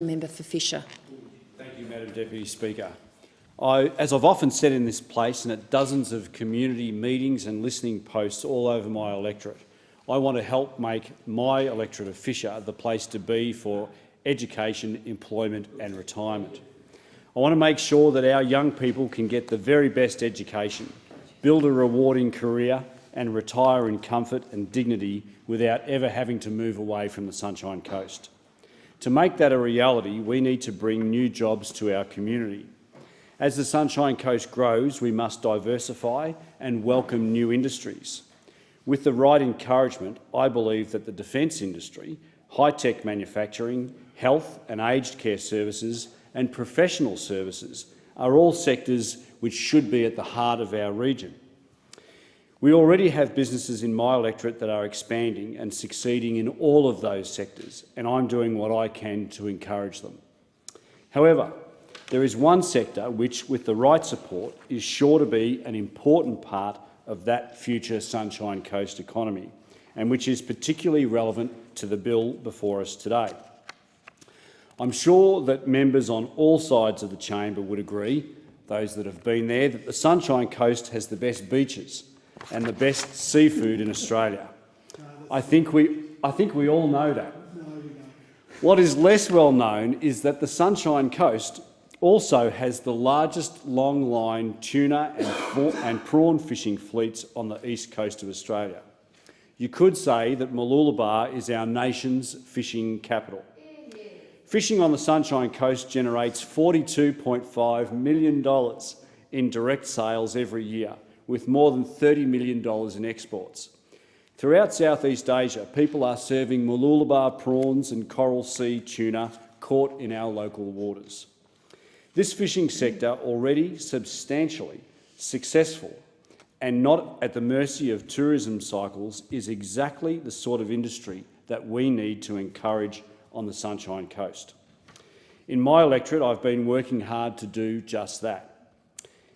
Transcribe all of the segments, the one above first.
Member for Fisher. Thank you, Madam Deputy Speaker. As I've often said in this place and at dozens of community meetings and listening posts all over my electorate, I want to help make my electorate of Fisher the place to be for education, employment and retirement. I want to make sure that our young people can get the very best education, build a rewarding career and retire in comfort and dignity without ever having to move away from the Sunshine Coast. To make that a reality, we need to bring new jobs to our community. As the Sunshine Coast grows, we must diversify and welcome new industries. With the right encouragement, I believe that the defence industry, high-tech manufacturing, health and aged care services and professional services are all sectors which should be at the heart of our region. We already have businesses in my electorate that are expanding and succeeding in all of those sectors, and I'm doing what I can to encourage them. However, there is one sector which, with the right support, is sure to be an important part of that future Sunshine Coast economy, and which is particularly relevant to the bill before us today. I'm sure that members on all sides of the chamber would agree, those that have been there, that the Sunshine Coast has the best beaches and the best seafood in Australia. I think we all know that. What is less well known is that the Sunshine Coast also has the largest long-line tuna and prawn fishing fleets on the east coast of Australia. You could say that Mooloolaba is our nation's fishing capital. Fishing on the Sunshine Coast generates $42.5 million in direct sales every year, with more than $30 million in exports. Throughout Southeast Asia, people are serving Mooloolaba prawns and coral sea tuna caught in our local waters. This fishing sector, already substantially successful and not at the mercy of tourism cycles, is exactly the sort of industry that we need to encourage on the Sunshine Coast. In my electorate, I've been working hard to do just that.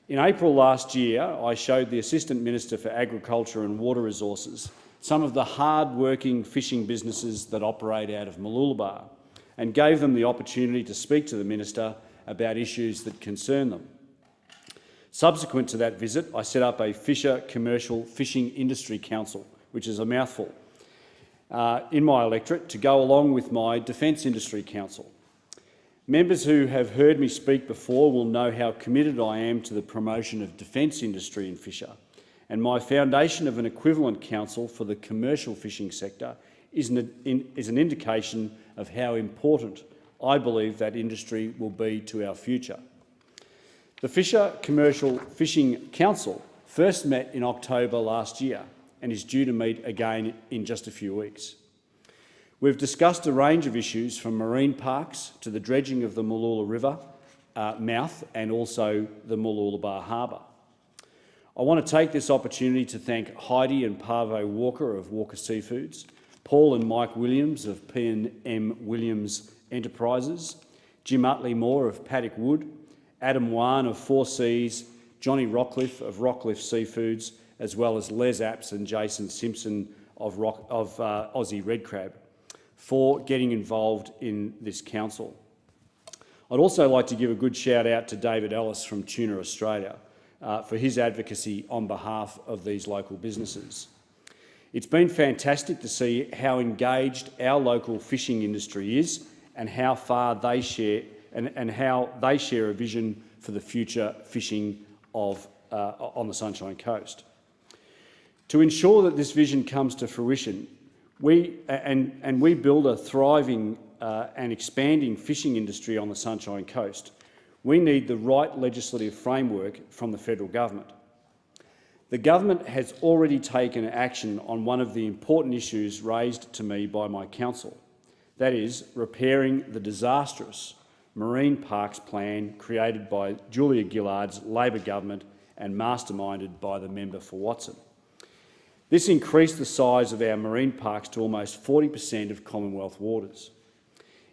In April last year, I showed the Assistant Minister for Agriculture and Water Resources some of the hard-working fishing businesses that operate out of Mooloolaba and gave them the opportunity to speak to the Minister about issues that concern them. Subsequent to that visit, I set up a Fisher Commercial Fishing Industry Council, which is a mouthful, in my electorate to go along with my Defence Industry Council. Members who have heard me speak before will know how committed I am to the promotion of defence industry in Fisher, and my foundation of an equivalent council for the commercial fishing sector is an indication of how important I believe that industry will be to our future. The Fisher Commercial Fishing Council first met in October last year and is due to meet again in just a few weeks. We've discussed a range of issues from marine parks to the dredging of the Mooloola River mouth and also the Mooloolaba Harbour. I want to take this opportunity to thank Heidi and Parvo Walker of Walker Seafoods, Paul and Mike Williams of P&M Williams Enterprises, Jim Utley Moore of Paddock Wood, Adam Wan of Four Seas, Johnny Rockcliffe of Rockcliffe Seafoods, as well as Les Apps and Jason Simpson of Aussie Red Crab, for getting involved in this council. I'd also like to give a good shout out to David Ellis from Tuna Australia for his advocacy on behalf of these local businesses. It's been fantastic to see how engaged our local fishing industry is and how far they share and how they share a vision for the future fishing on the Sunshine Coast. To ensure that this vision comes to fruition, we build a thriving and expanding fishing industry on the Sunshine Coast, we need the right legislative framework from the federal government. The government has already taken action on one of the important issues raised to me by my council, that is, repairing the disastrous marine parks plan created by Julia Gillard's Labor government and masterminded by the member for Watson. This increased the size of our marine parks to almost 40% of Commonwealth waters.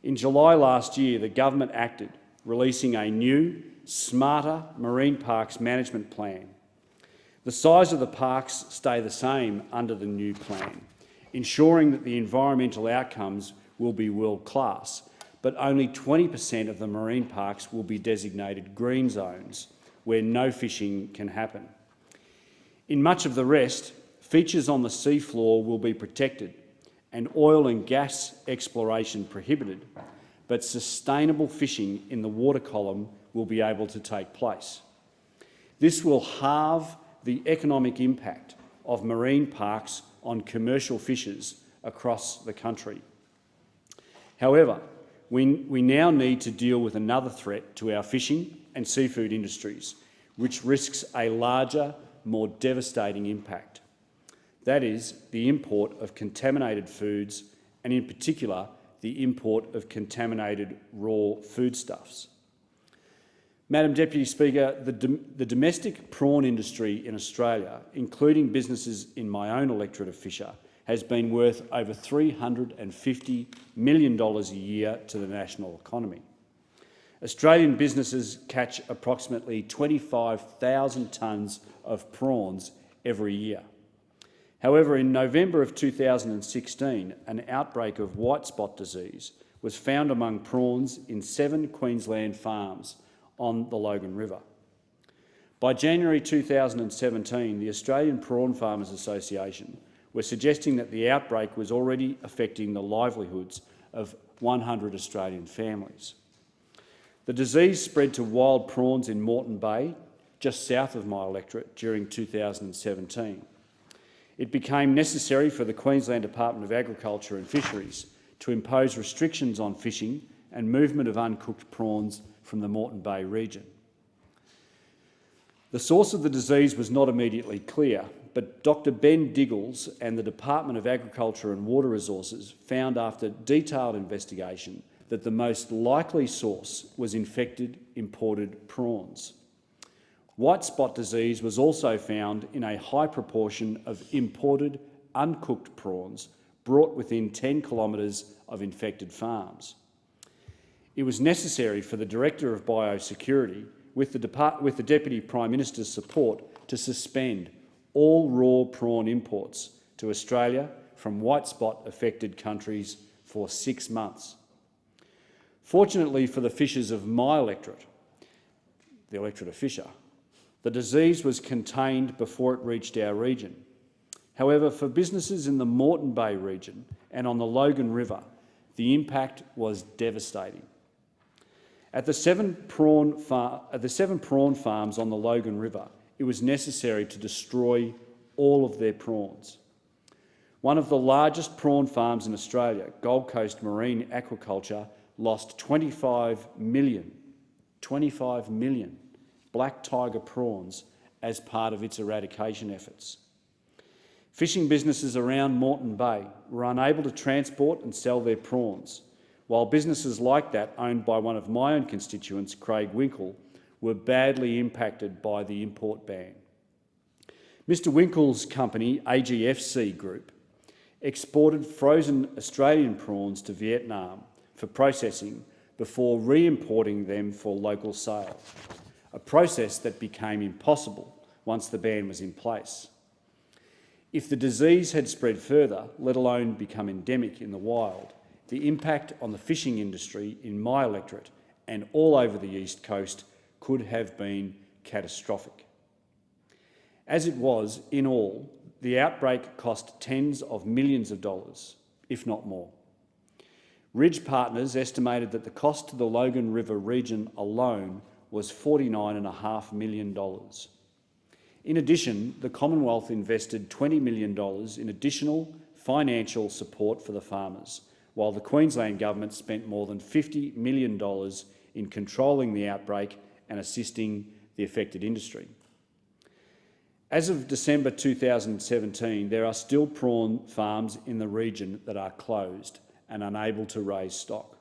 In July last year, the government acted, releasing a new, smarter marine parks management plan. The size of the parks stay the same under the new plan, ensuring that the environmental outcomes will be world-class, but only 20% of the marine parks will be designated green zones, where no fishing can happen. In much of the rest, features on the seafloor will be protected and oil and gas exploration prohibited, but sustainable fishing in the water column will be able to take place. This will halve the economic impact of marine parks on commercial fishers across the country. However, we now need to deal with another threat to our fishing and seafood industries, which risks a larger, more devastating impact. That is the import of contaminated foods, and in particular, the import of contaminated raw foodstuffs. Madam Deputy Speaker, the domestic prawn industry in Australia, including businesses in my own electorate of Fisher, has been worth over $350 million a year to the national economy. Australian businesses catch approximately 25,000 tonnes of prawns every year. However, in November of 2016, an outbreak of white spot disease was found among prawns in 7 Queensland farms on the Logan River. By January 2017, the Australian Prawn Farmers Association were suggesting that the outbreak was already affecting the livelihoods of 100 Australian families. The disease spread to wild prawns in Moreton Bay, just south of my electorate, during 2017. It became necessary for the Queensland Department of Agriculture and Fisheries to impose restrictions on fishing and movement of uncooked prawns from the Moreton Bay region. The source of the disease was not immediately clear, but Dr Ben Diggles and the Department of Agriculture and Water Resources found after detailed investigation that the most likely source was infected imported prawns. White spot disease was also found in a high proportion of imported uncooked prawns brought within 10 kilometres of infected farms. It was necessary for the Director of Biosecurity, with the Deputy Prime Minister's support, to suspend all raw prawn imports to Australia from white spot affected countries for 6 months. Fortunately for the fishers of my electorate, the electorate of Fisher, the disease was contained before it reached our region. However, for businesses in the Moreton Bay region and on the Logan River, the impact was devastating. At the seven prawn farms on the Logan River, it was necessary to destroy all of their prawns. One of the largest prawn farms in Australia, Gold Coast Marine Aquaculture, lost 25 million black tiger prawns as part of its eradication efforts. Fishing businesses around Moreton Bay were unable to transport and sell their prawns, while businesses like that owned by one of my own constituents, Craig Winkle, were badly impacted by the import ban. Mr Winkle's company, AGFC Group, exported frozen Australian prawns to Vietnam for processing before re-importing them for local sale, a process that became impossible once the ban was in place. If the disease had spread further, let alone become endemic in the wild, the impact on the fishing industry in my electorate and all over the East Coast could have been catastrophic. As it was, in all, the outbreak cost tens of millions of dollars, if not more. Ridge Partners estimated that the cost to the Logan River region alone was $49.5 million. In addition, the Commonwealth invested $20 million in additional financial support for the farmers, while the Queensland Government spent more than $50 million in controlling the outbreak and assisting the affected industry. As of December 2017, there are still prawn farms in the region that are closed and unable to raise stock.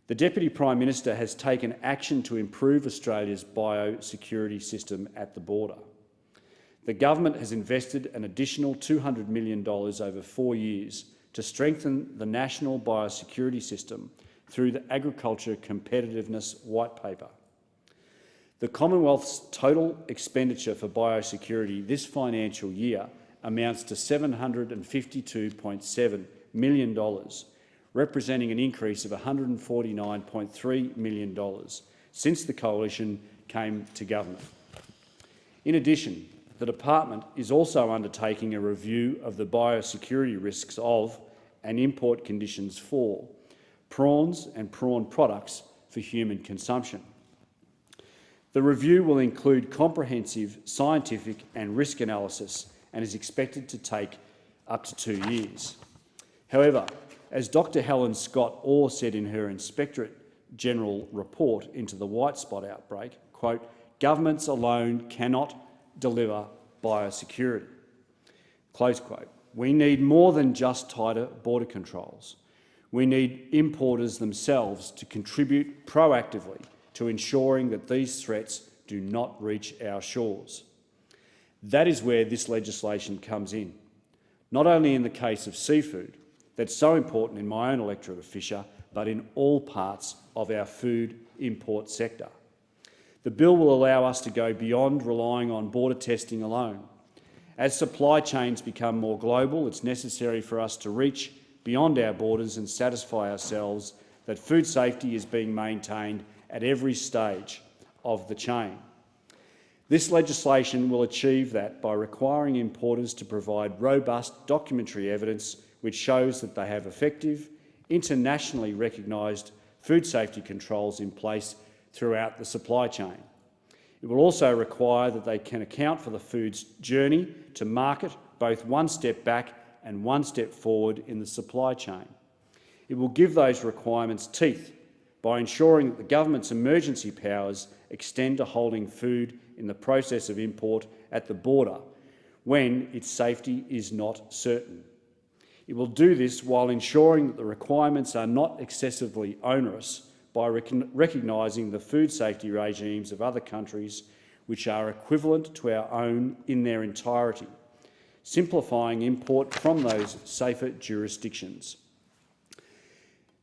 The Deputy Prime Minister has taken action to improve Australia's biosecurity system at the border. The government has invested an additional $200 million over 4 years to strengthen the national biosecurity system through the Agriculture Competitiveness White Paper. The Commonwealth's total expenditure for biosecurity this financial year amounts to $752.7 million, representing an increase of $149.3 million since the Coalition came to government. In addition, the department is also undertaking a review of the biosecurity risks of and import conditions for prawns and prawn products for human consumption. The review will include comprehensive scientific and risk analysis and is expected to take up to 2 years. However, as Dr Helen Scott Orr said in her Inspectorate General report into the white spot outbreak, quote, "Governments alone cannot deliver biosecurity." Close quote. We need more than just tighter border controls. We need importers themselves to contribute proactively to ensuring that these threats do not reach our shores. That is where this legislation comes in, not only in the case of seafood, that's so important in my own electorate of Fisher, but in all parts of our food import sector. The bill will allow us to go beyond relying on border testing alone. As supply chains become more global, it's necessary for us to reach beyond our borders and satisfy ourselves that food safety is being maintained at every stage of the chain. This legislation will achieve that by requiring importers to provide robust documentary evidence which shows that they have effective, internationally recognised food safety controls in place throughout the supply chain. It will also require that they can account for the food's journey to market, both one step back and one step forward in the supply chain. It will give those requirements teeth by ensuring that the government's emergency powers extend to holding food in the process of import at the border when its safety is not certain. It will do this while ensuring that the requirements are not excessively onerous by recognising the food safety regimes of other countries which are equivalent to our own in their entirety, simplifying import from those safer jurisdictions.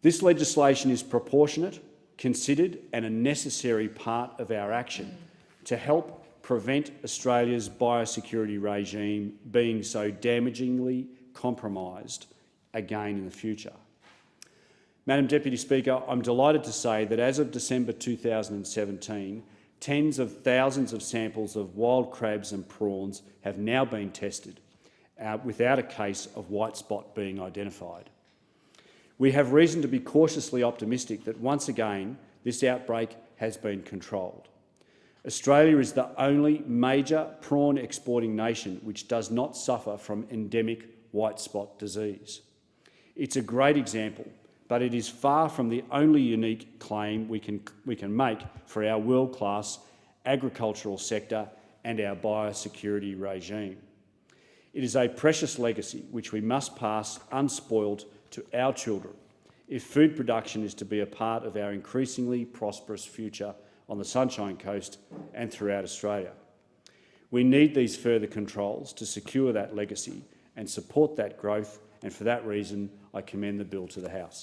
This legislation is proportionate, considered and a necessary part of our action to help prevent Australia's biosecurity regime being so damagingly compromised again in the future. Madam Deputy Speaker, I'm delighted to say that as of December 2017, tens of thousands of samples of wild crabs and prawns have now been tested without a case of white spot being identified. We have reason to be cautiously optimistic that once again this outbreak has been controlled. Australia is the only major prawn exporting nation which does not suffer from endemic white spot disease. It's a great example, but it is far from the only unique claim we can make for our world-class agricultural sector and our biosecurity regime. It is a precious legacy which we must pass unspoiled to our children if food production is to be a part of our increasingly prosperous future on the Sunshine Coast and throughout Australia. We need these further controls to secure that legacy and support that growth, and for that reason I commend the bill to the House.